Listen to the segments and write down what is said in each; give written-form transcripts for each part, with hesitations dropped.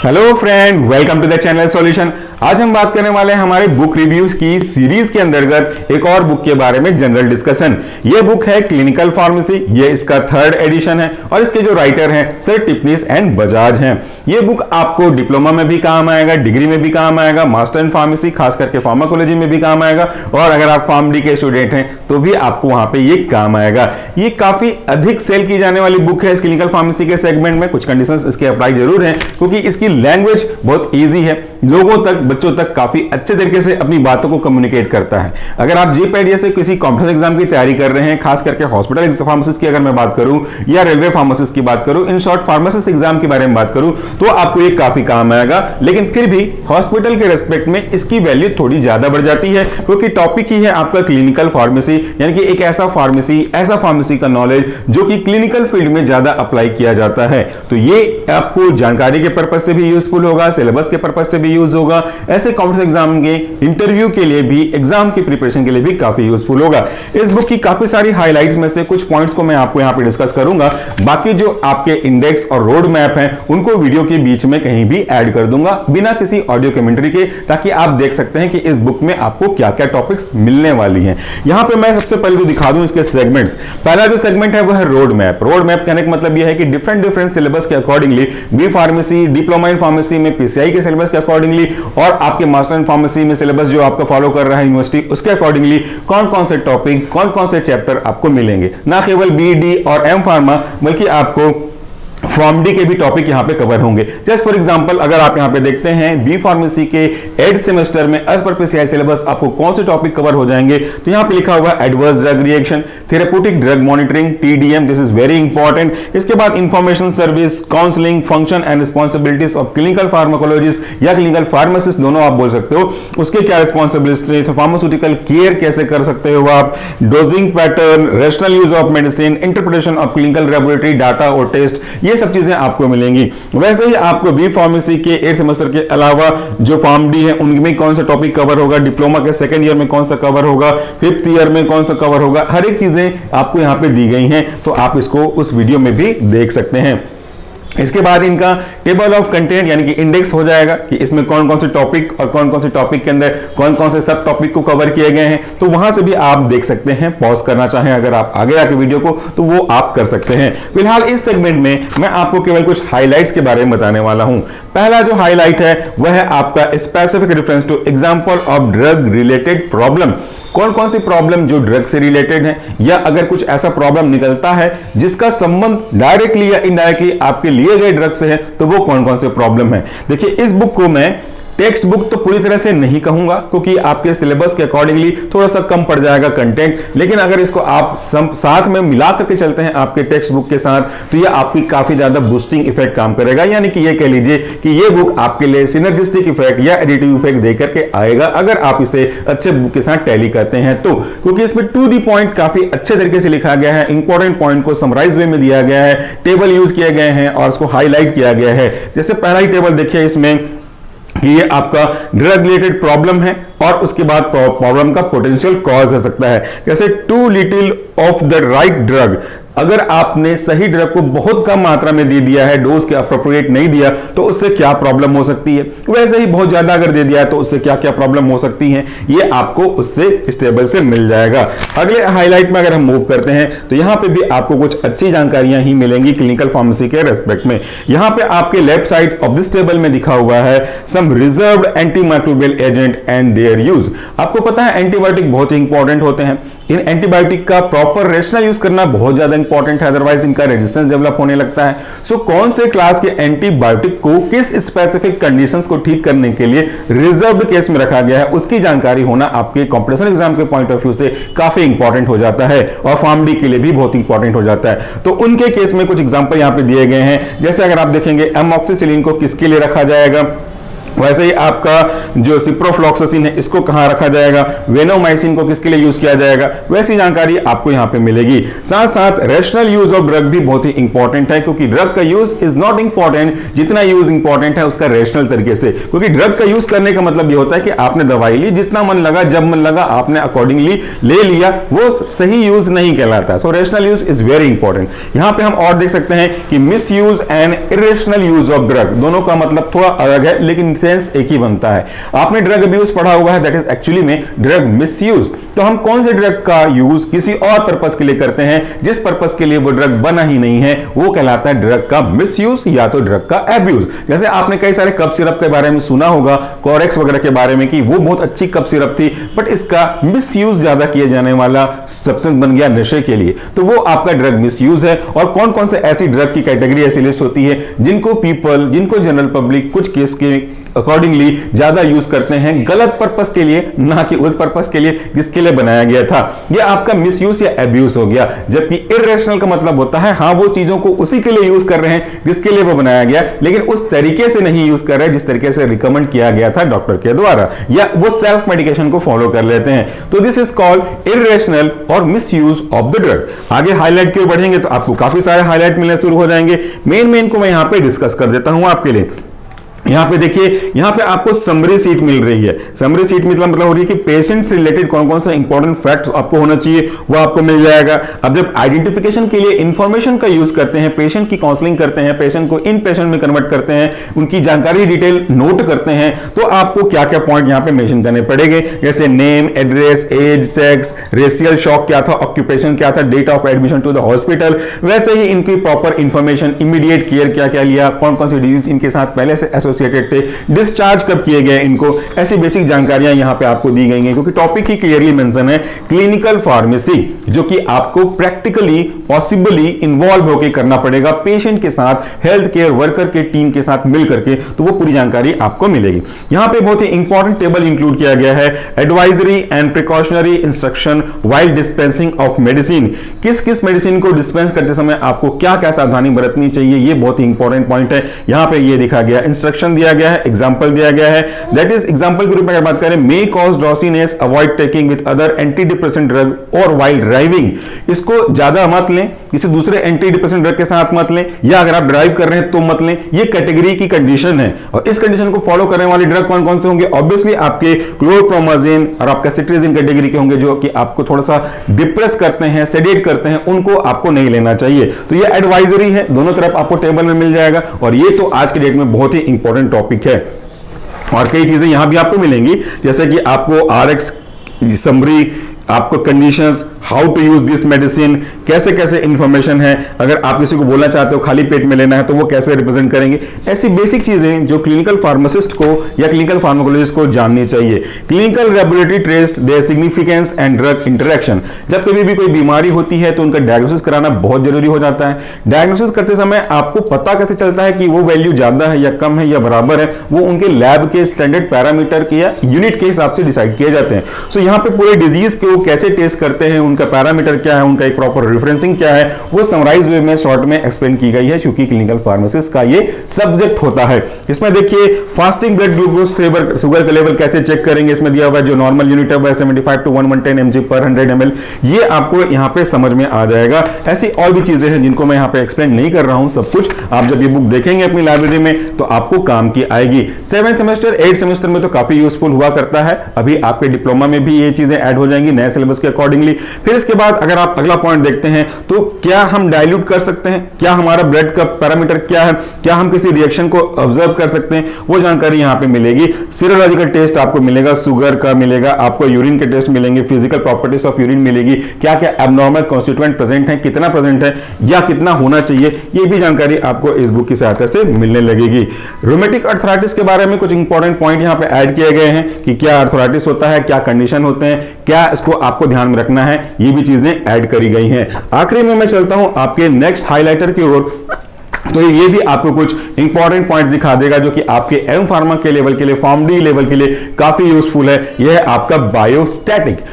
Hello friend, welcome to the channel solution. आज हम बात करने वाले हैं हमारे बुक रिव्यूज की सीरीज के अंतर्गत एक और बुक के बारे में जनरल डिस्कशन। ये बुक है क्लिनिकल फार्मेसी, ये इसका 3rd एडिशन है और इसके जो राइटर हैं सर टिपनिस एंड बजाज हैं। ये बुक आपको डिप्लोमा में भी काम आएगा, डिग्री में भी काम आएगा, मास्टर इन फार्मेसी खास करके फार्माकोलॉजी में भी काम आएगा और अगर आप फार्मडी के स्टूडेंट हैं तो भी आपको वहां पे ये काम आएगा। ये काफी अधिक सेल की जाने वाली बुक है इस क्लिनिकल फार्मेसी के सेगमेंट में। कुछ कंडीशंस इसके अप्लाई जरूर हैं क्योंकि इसकी लैंग्वेज बहुत इजी है, लोगों तक, बच्चों तक काफी अच्छे तरीके से अपनी बातों को कम्युनिकेट करता है। अगर आप जीपैट जैसे किसी कॉम्पिटिटिव एग्जाम की तैयारी कर रहे हैं, खास करके हॉस्पिटल फार्मेसिस्ट की अगर मैं बात करूं या रेलवे फार्मेसिस्ट की बात करूं, इन शॉर्ट फार्मेसिस्ट एग्जाम के बारे में बात करूं, तो आपको ये काफी काम आएगा। लेकिन फिर भी हॉस्पिटल के रेस्पेक्ट में इसकी वैल्यू थोड़ी ज्यादा बढ़ जाती है क्योंकि टॉपिक ही है आपका क्लिनिकल फार्मेसी, यानी कि एक ऐसा फार्मेसी का नॉलेज जो कि क्लिनिकल फील्ड में ज्यादा अप्लाई किया जाता है। तो ये आपको जानकारी के पर्पज से भी यूजफुल होगा, सिलेबस के पर्पज से भी यूज होगा, ऐसे कॉम्पिटिटिव एग्जाम के इंटरव्यू के लिए भी, एग्जाम की प्रिपरेशन के लिए भी काफी यूजफुल होगा। इस बुक की काफी सारी हाइलाइट्स में से कुछ पॉइंट्स को मैं आपको यहां पे डिस्कस करूंगा। बाकी जो आपके इंडेक्स और रोड मैप हैं उनको वीडियो के बीच में कहीं भी ऐड कर दूंगा बिना किसी ऑडियो कमेंट्री के, ताकि आप देख सकते हैं कि इस बुक में आपको क्या क्या टॉपिक्स मिलने वाली हैं। यहां पे मैं सबसे पहले तो दिखा दूं इसके सेगमेंट्स। पहला जो सेगमेंट है वो है रोड मैप। रोड मैप कहने का मतलब यह है कि डिफरेंट सिलेबस के accordingly B pharmacy, diploma in pharmacy में पीसीआई के सिलेबस के अकॉर्डिंगली और आपके मास्टर इन फार्मेसी में सिलेबस जो आपका फॉलो कर रहा है यूनिवर्सिटी, उसके अकॉर्डिंगली कौन कौन से टॉपिक, कौन कौन से चैप्टर आपको मिलेंगे। ना केवल बी, डी और एम फार्मा बल्कि आपको फॉर्म डी के भी टॉपिक यहां पे कवर होंगे। जस्ट फॉर एग्जांपल अगर आप यहां पे देखते हैं बी फार्मेसी के 8th सेमेस्टर में एज पर पीसीआई सिलेबस आपको कौन से टॉपिक कवर हो जाएंगे, तो यहां पे लिखा हुआ है adverse drug reaction, therapeutic drug monitoring, TDM, this is very important. इसके बाद information service, counselling, function and responsibilities of clinical pharmacologist या क्लिनिकल फार्मासिस्ट, दोनों आप बोल सकते हो, उसके क्या रिस्पांसिबिलिटी, फार्मास्यूटिकल केयर कैसे कर सकते हो आप, dosing pattern, rational use of medicine, interpretation of clinical laboratory data और टेस्ट, ये सब चीजें आपको मिलेंगी। वैसे ही आपको बी फार्मेसी के 8 सेमेस्टर के अलावा जो फार्म डी है उनमें कौन सा टॉपिक कवर होगा, डिप्लोमा के 2nd ईयर में कौन सा कवर होगा, 5th ईयर में कौन सा कवर होगा, हर एक चीजें आपको यहां पे दी गई हैं, तो आप इसको उस वीडियो में भी देख सकते हैं। इसके बाद इनका टेबल ऑफ कंटेंट यानी कि इंडेक्स हो जाएगा कि इसमें कौन कौन से टॉपिक और कौन कौन से टॉपिक के अंदर कौन कौन से सब टॉपिक को कवर किए गए हैं, तो वहां से भी आप देख सकते हैं। पॉज करना चाहें अगर आप आगे आके वीडियो को तो वो आप कर सकते हैं। फिलहाल इस सेगमेंट में मैं आपको केवल कुछ हाइलाइट्स के बारे में बताने वाला हूं। पहला जो हाईलाइट है वह है आपका specific reference two example of drug related problem. कौन कौन सी प्रॉब्लम जो ड्रग से रिलेटेड है या अगर कुछ ऐसा प्रॉब्लम निकलता है जिसका संबंध डायरेक्टली या इनडायरेक्टली आपके लिए गए ड्रग से है, तो वो कौन कौन से प्रॉब्लम है। देखिए इस बुक को मैं टेक्स्ट बुक तो पूरी तरह से नहीं कहूंगा क्योंकि आपके सिलेबस के अकॉर्डिंगली थोड़ा सा कम पड़ जाएगा कंटेंट, लेकिन अगर इसको आप साथ में मिला करके चलते हैं आपके टेक्स्ट बुक के साथ, तो ये आपकी काफी ज्यादा बूस्टिंग इफेक्ट काम करेगा। यानी कि ये कह लीजिए कि ये बुक आपके लिए सिनर्जिस्टिक इफेक्ट या एडिटिव इफेक्ट देकर के आएगा अगर आप इसे अच्छे बुक के साथ टैली करते हैं तो, क्योंकि इसमें टू दी पॉइंट काफी अच्छे तरीके से लिखा गया है, इंपॉर्टेंट पॉइंट को समराइज वे में दिया गया है, टेबल यूज किए गए हैं और उसको हाईलाइट किया गया है। जैसे पहला ही टेबल देखिए इसमें ये आपका ड्रग रिलेटेड प्रॉब्लम है और उसके बाद प्रॉब्लम का पोटेंशियल कॉज हो सकता है। जैसे too little of the right drug, अगर आपने सही ड्रग को बहुत कम मात्रा में दे दिया है, डोज के अप्रोप्रिएट नहीं दिया, तो उससे क्या प्रॉब्लम हो सकती है। वैसे ही बहुत ज्यादा अगर दे दिया तो उससे क्या क्या प्रॉब्लम हो सकती है, ये आपको उससे इस टेबल से मिल जाएगा। अगले हाईलाइट में अगर हम मूव करते हैं तो यहां पे भी आपको कुछ अच्छी जानकारियां ही मिलेंगी क्लिनिकल फार्मेसी के रेस्पेक्ट में। यहां पे आपके left side of this table में दिखा हुआ है some reserved antimicrobial agent and their use. आपको पता है एंटीबायोटिक बहुत ही इंपॉर्टेंट होते हैं, इन एंटीबायोटिक का प्रॉपर रेशनल यूज करना बहुत ज्यादा इंपॉर्टेंट है, अदरवाइज इनका रेजिस्टेंस डेवलप होने लगता है। सो कौन से क्लास के एंटीबायोटिक को किस स्पेसिफिक कंडीशंस को ठीक करने के लिए रिजर्व्ड केस में रखा गया है, उसकी जानकारी होना आपके कॉम्पिटिशन एग्जाम के पॉइंट ऑफ व्यू से काफी इंपॉर्टेंट हो जाता है और फार्म डी के लिए भी बहुत इंपॉर्टेंट हो जाता है। तो उनके केस में कुछ एग्जांपल यहां पे दिए गए हैं। जैसे अगर आप देखेंगे एमॉक्सिसिलिन को किसके लिए रखा जाएगा, वैसे ही आपका जो सिप्रोफ्लॉक्सासिन है इसको कहां रखा जाएगा, वेनोमाइसिन को किसके लिए यूज किया जाएगा, वैसी जानकारी आपको यहां पे मिलेगी। साथ साथ रेशनल यूज ऑफ ड्रग भी बहुत ही इंपॉर्टेंट है, क्योंकि ड्रग का यूज इज नॉट इंपॉर्टेंट जितना यूज इंपॉर्टेंट है उसका रेशनल तरीके से। क्योंकि ड्रग का यूज करने का मतलब ये होता है कि आपने दवाई ली, जितना मन लगा जब मन लगा आपने अकॉर्डिंगली ले लिया, वो सही यूज नहीं कहलाता। So rational use is very important. यहां पे हम और देख सकते हैं कि misuse and irrational use of drug, दोनों का मतलब थोड़ा अलग है लेकिन सेंस एक ही बनता है। आपने ड्रग अब्यूज पढ़ा हुआ है, दैट इज एक्चुअली में ड्रग मिसयूज। तो हम कौन से ड्रग का यूज किसी और पर्पस के लिए करते हैं जिस पर्पस के लिए वो ड्रग बना ही नहीं है, वो कहलाता है ड्रग का मिसयूज या तो ड्रग का एब्यूज। जैसे आपने कई सारे कफ सिरप के बारे में सुना होगा, कोरेक्स वगैरह के बारे में, कि वो बहुत अच्छी कफ सिरप थी बट इसका मिसयूज ज्यादा किए जाने वाला सब्सटेंस बन गया नशे के लिए, तो वो आपका ड्रग मिसयूज है। और कौन कौन से ऐसी ड्रग की कैटेगरी ऐसी लिस्ट होती है जिनको जनरल पब्लिक कुछ केस के अकॉर्डिंगली ज्यादा यूज करते हैं गलत पर्पस के लिए, ना कि उस पर्पस के लिए जिसके लिए बनाया गया था। यह आपका मिसयूज या एब्यूज हो गया। जबकि इरेशनल का मतलब होता है हाँ वो चीजों को उसी के लिए यूज कर रहे हैं जिसके लिए वो बनाया गया, लेकिन उस तरीके से नहीं यूज कर रहे जिस तरीके से रिकमेंड किया गया था डॉक्टर के द्वारा, या वो सेल्फ मेडिकेशन को फॉलो कर लेते हैं। तो दिस इज कॉल्ड इरेशनल और मिसयूज ऑफ द ड्रग। आगे हाईलाइट की ओर बढ़ेंगे तो आपको काफी सारे हाईलाइट मिलने शुरू हो जाएंगे। मेन को मैं यहां पे डिस्कस कर देता हूं आपके लिए। यहां पे देखिए, यहां पे आपको समरी सीट मिल रही है। समरी सीट मतलब हो रही है कि पेशेंट से रिलेटेड कौन कौन सा इंपॉर्टेंट फैक्ट्स आपको होना चाहिए वो आपको मिल जाएगा। अब जब आइडेंटिफिकेशन के लिए इंफॉर्मेशन का यूज करते हैं, पेशेंट की काउंसलिंग करते हैं, पेशेंट को इन पेशेंट में कन्वर्ट करते हैं, उनकी जानकारी डिटेल नोट करते हैं, तो आपको क्या क्या पॉइंट यहां पे मेंशन करने पड़ेंगे, जैसे name, address, age, sex, racial shock क्या था, ऑक्यूपेशन क्या था, date of admission to the hospital, वैसे ही इनकी प्रॉपर इंफॉर्मेशन, इमीडिएट केयर क्या क्या लिया, कौन कौन सी डिजीज इनके साथ पहले से एसोसिएटेड थे, डिस्चार्ज कब किए गए इनको, ऐसी बेसिक जानकारियां यहां पे आपको दी गई हैं। क्योंकि टॉपिक ही क्लियरली मेंशन है क्लिनिकल फार्मेसी, जो कि आपको प्रैक्टिकली पॉसिबली इन्वॉल्व होकर करना पड़ेगा पेशेंट के साथ, हेल्थ केयर वर्कर के टीम के साथ मिल करके, तो वो पूरी जानकारी आपको मिलेगी। यहां पे बहुत ही इंपॉर्टेंट टेबल इंक्लूड किया गया है, advisory and precautionary instruction while dispensing of medicine. किस किस मेडिसिन को डिस्पेंस करते समय आपको क्या क्या सावधानी बरतनी चाहिए, ये बहुत ही इंपॉर्टेंट पॉइंट है। यहां पे ये दिखा गया, इंस्ट्रक्शन दिया गया है, एग्जांपल दिया गया है। दैट इज एग्जांपल के रूप में अगर बात करें, may cause drowsiness, avoid taking with other antidepressant drug और व्हाइल ड्राइविंग। इसको ज्यादा मत लें, किसी दूसरे एंटी डिप्रेसेंट ड्रग के साथ मत लें, या अगर आप ड्राइव कर रहे हैं तो मत लें। ये कैटेगरी की कंडीशन है। और इस कंडीशन को फॉलो करने वाले ड्रग कौन कौन से होंगे? ऑब्वियसली आपके क्लोरप्रोमाजिन और आपका सिट्रिजिन कैटेगरी के होंगे, जो कि आपको थोड़ा सा डिप्रेस करते हैं, सेडेट करते हैं, उनको आपको नहीं लेना चाहिए। तो ये एडवाइजरी है, दोनों तरफ आपको टेबल में मिल जाएगा। और ये तो आज के डेट में बहुत ही इंपॉर्टेंट टॉपिक है। और कई चीजें यहां भी आपको मिलेंगी, जैसे कि आपको आरएक्स समरी, आपको conditions, how to use this medicine, कैसे कैसे इंफॉर्मेशन है, अगर आप किसी को बोलना चाहते हो खाली पेट में लेना है तो वो कैसे रिप्रेजेंट करेंगे, ऐसी बेसिक चीजें जो क्लिनिकल फार्मासिस्ट को या क्लिनिकल फार्माकोलॉजिस्ट को जाननी चाहिए। Clinical laboratory test, their significance and drug interaction. जब कभी भी कोई बीमारी होती है तो उनका डायग्नोसिस कराना बहुत जरूरी हो जाता है। डायग्नोसिस करते समय आपको पता कैसे चलता है कि वो वैल्यू ज्यादा है या कम है या बराबर है, वो उनके लैब के स्टैंडर्ड पैरामीटर के या यूनिट के हिसाब से डिसाइड किए जाते हैं। सो यहाँ पे पूरे डिजीज को कैसे टेस्ट करते हैं, उनका पैरामीटर क्या है, उनका एक प्रॉपर रेफरेंसिंग क्या है, वो समराइज वे में शॉर्ट में एक्सप्लेन की गई है, क्योंकि क्लिनिकल फार्मासिस्ट का ये सब्जेक्ट होता है। इसमें देखिए फास्टिंग ब्लड ग्लूकोज शुगर का लेवल कैसे चेक करेंगे, इसमें दिया हुआ है जो नॉर्मल यूनिट है वह 75 to 110 mg पर 100 ml, ये आपको यहाँ पे समझ में आ जाएगा। ऐसी और भी चीजें हैं जिनको मैं यहाँ पे एक्सप्लेन नहीं कर रहा हूं, सब कुछ आप जब ये बुक देखेंगे अपनी लाइब्रेरी में तो आपको काम की आएगी। 7 सेमेस्टर 8 सेमेस्टर में तो काफी यूजफुल हुआ करता है। अभी आपके डिप्लोमा में भी ये चीजें ऐड हो जाएंगी नए सिलेबस के अकॉर्डिंगली। फिर इसके बाद अगर आप अगला पॉइंट देखते हैं तो क्या हम डाइल्यूट कर सकते हैं, क्या हमारा ब्लड का पैरामीटर क्या है, क्या हम किसी रिएक्शन को ऑब्जर्व कर सकते हैं, वो जानकारी यहां पे मिलेगी। सीरोलॉजिकल टेस्ट आपको मिलेगा, शुगर का मिलेगा, आपको यूरिन के टेस्ट मिलेंगे, फिजिकल प्रॉपर्टीज ऑफ यूरिन मिलेगी, क्या क्या एब्नॉर्मल कॉन्स्टिट्यूएंट प्रेजेंट है, कितना प्रेजेंट है या कितना होना चाहिए, ये भी जानकारी आपको इस बुक की सहायता से मिलने लगेगी। रोमेटिक अर्थराइटिस के बारे में कुछ इंपॉर्टेंट पॉइंट यहां पे ऐड किए गए हैं कि क्या अर्थराइटिस होता है, क्या कंडीशन होते हैं, क्या इसको आपको ध्यान में रखना है, ये भी चीजें ऐड करी गई हैं। आखिरी में मैं चलता हूं आपके नेक्स्ट हाइलाइटर की ओर, तो ये भी आपको कुछ इंपॉर्टेंट पॉइंट्स दिखा देगा जो कि आपके एम फार्मा के लेवल के लिए, फॉर्म डी लेवल के लिए काफी यूजफुल है। यह है आपका बायोस्टैटिक।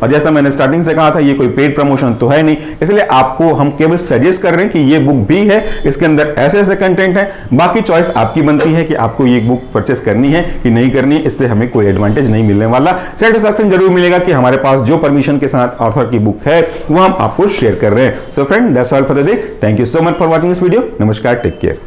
और जैसा मैंने स्टार्टिंग से कहा था, ये कोई पेड प्रमोशन तो है नहीं, इसलिए आपको हम केवल सजेस्ट कर रहे हैं कि ये बुक भी है, इसके अंदर ऐसे ऐसे कंटेंट है, बाकी चॉइस आपकी बनती है कि आपको ये बुक परचेस करनी है कि नहीं करनी है। इससे हमें कोई एडवांटेज नहीं मिलने वाला, सेटिस्फैक्शन जरूर मिलेगा कि हमारे पास जो परमिशन के साथ ऑथर की बुक है वो हम आपको शेयर कर रहे हैं। So friend, that's all for the day. Thank you so much for watching this video. नमस्कार, टेक केयर।